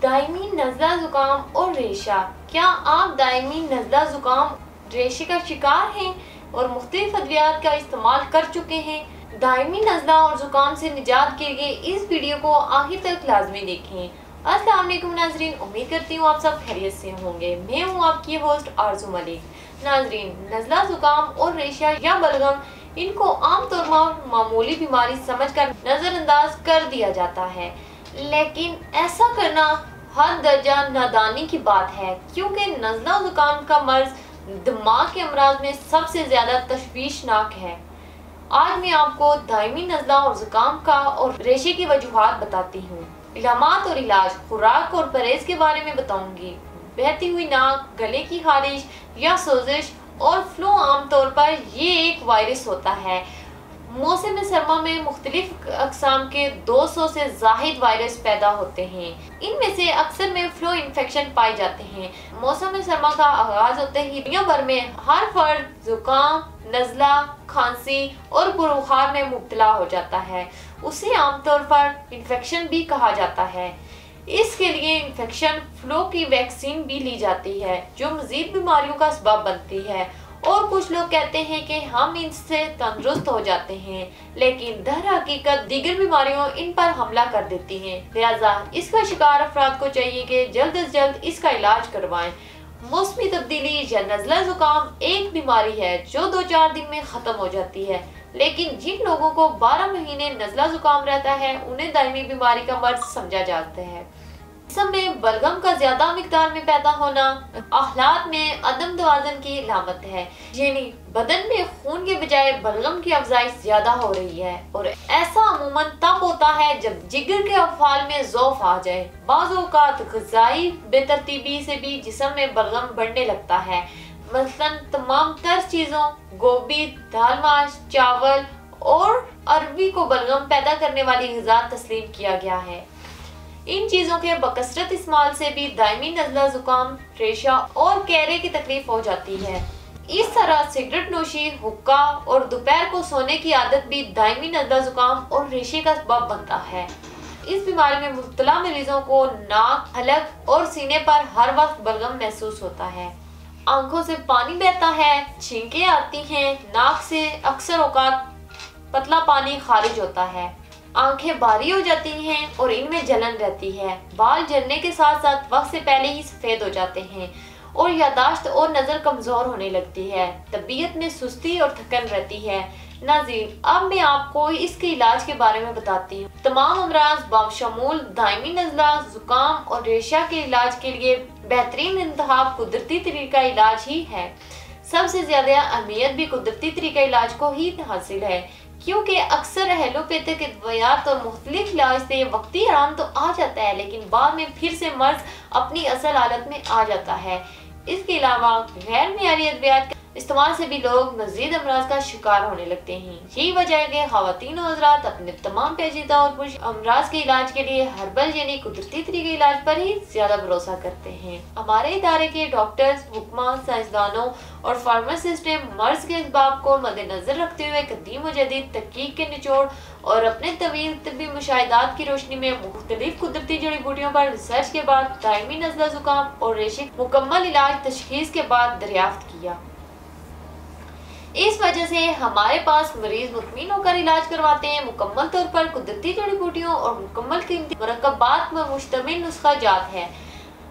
دائمی نزلہ زکام اور ریشہ۔ کیا آپ دائمی نزلہ زکام ریشے کا شکار ہیں اور مختلف ادویات کا استعمال کر چکے ہیں؟ دائمی نزلہ اور زکام سے نجات کے لیے اس ویڈیو کو آخر تک لازمی دیکھیں۔ السلام علیکم ناظرین، امید کرتی ہوں آپ سب خیریت سے ہوں گے۔ میں ہوں آپ کی ہوسٹ آرزو ملک۔ ناظرین، نزلہ زکام اور ریشہ یا بلغم، ان کو عام طور پر معمولی بیماری سمجھ کر نظر انداز کر دیا جاتا ہے، لیکن ایسا کرنا حد درجہ نادانی کی بات ہے، کیونکہ نزلہ زکام کا مرض دماغ کے امراض میں سب سے زیادہ تشویشناک ہے۔ آج میں آپ کو دائمی نزلہ اور زکام کا اور ریشے کی وجوہات بتاتی ہوں۔ علامات اور علاج، خوراک اور پرہیز کے بارے میں بتاؤں گی۔ بہتی ہوئی ناک، گلے کی خارش یا سوزش اور فلو عام طور پر یہ ایک وائرس ہوتا ہے۔ موسم سرما میں مختلف اقسام کے 200 سے زائد وائرس پیدا ہوتے ہیں۔ ان میں سے اکثر میں فلو انفیکشن پائے جاتے ہیں۔ موسم سرما کا آغاز ہوتے ہی دنیا بھر میں ہر فرد زکام، نزلہ، کھانسی اور بخار میں مبتلا ہو جاتا ہے۔ اسے عام طور پر انفیکشن بھی کہا جاتا ہے۔ اس کے لیے انفیکشن فلو کی ویکسین بھی لی جاتی ہے، جو مزید بیماریوں کا سبب بنتی ہے، اور کچھ لوگ کہتے ہیں کہ ہم ان سے تندرست ہو جاتے ہیں، لیکن در حقیقت دیگر بیماریوں ان پر حملہ کر دیتی ہیں۔ لہٰذا اس کا شکار افراد کو چاہیے کہ جلد از جلد اس کا علاج کروائیں۔ موسمی تبدیلی یا نزلہ زکام ایک بیماری ہے جو 2-4 دن میں ختم ہو جاتی ہے، لیکن جن لوگوں کو 12 مہینے نزلہ زکام رہتا ہے انہیں دائمی بیماری کا مرض سمجھا جاتا ہے۔ جسم میں بلغم کا زیادہ مقدار میں پیدا ہونا اخلاط میں عدم توازن کی علامت ہے، یعنی بدن میں خون کے بجائے بلغم کی افزائش زیادہ ہو رہی ہے، اور ایسا عموماً تب ہوتا ہے جب جگر کے افعال میں ضعف آ جائے۔ بعض اوقات غذائی بے ترتیبی سے بھی جسم میں بلغم بڑھنے لگتا ہے، مثلاً تمام تر چیزوں، گوبھی، دال ماش، چاول اور عربی کو بلغم پیدا کرنے والی غذا تسلیم کیا گیا ہے۔ ان چیزوں کے بکثرت استعمال سے بھی دائمی نزلہ زکام، ریشہ اور کیرے کی تکلیف ہو جاتی ہے۔ اس طرح سگریٹ نوشی، حقہ اور دوپہر کو سونے کی عادت بھی دائمی نزلہ زکام اور ریشے کا سبب بنتا ہے۔ اس بیماری میں مبتلا مریضوں کو ناک، حلق اور سینے پر ہر وقت بلغم محسوس ہوتا ہے۔ آنکھوں سے پانی بہتا ہے، چھینکیں آتی ہیں، ناک سے اکثر اوقات پتلا پانی خارج ہوتا ہے۔ آنکھیں بھاری ہو جاتی ہیں اور ان میں جلن رہتی ہے۔ بال جھڑنے کے ساتھ ساتھ وقت سے پہلے ہی سفید ہو جاتے ہیں اور یادداشت اور نظر کمزور ہونے لگتی ہے۔ طبیعت میں سستی اور تھکن رہتی ہے۔ ناظرین، اب میں آپ کو اس کے علاج کے بارے میں بتاتی ہوں۔ تمام امراض بشمول دائمی نزلہ زکام اور ریشہ کے علاج کے لیے بہترین انتخاب قدرتی طریقہ علاج ہی ہے۔ سب سے زیادہ اہمیت بھی قدرتی طریقہ علاج کو ہی حاصل ہے، کیونکہ اکثر ایلوپیتھک ادویات اور مختلف علاج سے وقتی آرام تو آ جاتا ہے، لیکن بعد میں پھر سے مرض اپنی اصل حالت میں آ جاتا ہے۔ اس کے علاوہ غیر معیاری ادویات کے استعمال سے بھی لوگ مزید امراض کا شکار ہونے لگتے ہیں۔ یہی وجہ ہے کہ خواتین و حضرات اپنے تمام پیچیدہ اور پرش امراض کے علاج کے لیے ہربل یعنی قدرتی طریقے علاج پر ہی زیادہ بھروسہ کرتے ہیں۔ ہمارے ادارے کے ڈاکٹرز، حکماں، سائنسدانوں اور فارماسسٹ نے مرض کے اسباب کو مد نظر رکھتے ہوئے قدیم و جدید تحقیق کے نچوڑ اور اپنے طویل طبی مشاہدات کی روشنی میں مختلف قدرتی جڑی بوٹیوں پر ریسرچ کے بعد دائمی نزلہ زکام اور ریشے مکمل علاج تشخیص کے بعد دریافت کیا۔ اس وجہ سے ہمارے پاس مریض مطمئن ہو کر علاج کرواتے ہیں۔ مکمل طور پر قدرتی جڑی بوٹیوں اور مکمل قیمتی مرکبات پر مشتمل نسخہ جات ہے۔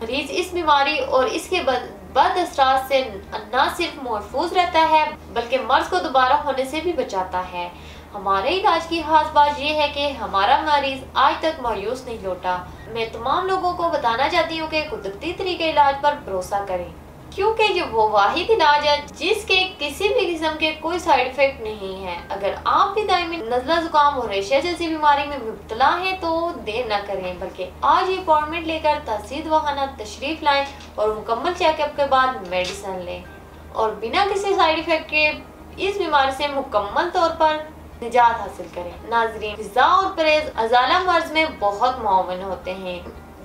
مریض اس بیماری اور اس کے بد اثرات سے نہ صرف محفوظ رہتا ہے بلکہ مرض کو دوبارہ ہونے سے بھی بچاتا ہے۔ ہمارے علاج کی خاص بات یہ ہے کہ ہمارا مریض آج تک مایوس نہیں لوٹا۔ میں تمام لوگوں کو بتانا چاہتی ہوں کہ قدرتی طریقے علاج پر بھروسہ کریں، کیونکہ یہ وہ واحد علاج ہے جس کے کسی بھی قسم کے کوئی سائیڈ ایفیکٹ نہیں ہے۔ اگر آپ بھی دائمی نزلہ زکام اور ریشہ جیسی بیماری میں مبتلا ہیں تو دیر نہ کریں، بلکہ آج ہی اپائنٹمنٹ لے کر تحصیل دواخانہ تشریف لائیں اور مکمل چیک اپ کے بعد میڈیسن لیں، اور بنا کسی سائیڈ ایفیکٹ کے اس بیماری سے مکمل طور پر نجات حاصل کریں۔ ناظرین، غذا اور پرہیز ازالہ مرض میں بہت معاون ہوتے ہیں۔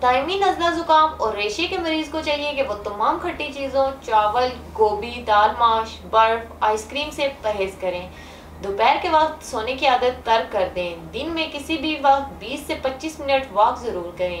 دائمی نزلہ زکام اور ریشے کے مریض کو چاہیے کہ وہ تمام کھٹی چیزوں، چاول، گوبھی، دال ماش، برف، آئس کریم سے پرہیز کریں۔ دوپہر کے وقت سونے کی عادت ترک کر دیں۔ دن میں کسی بھی وقت 20 سے 25 منٹ واک ضرور کریں۔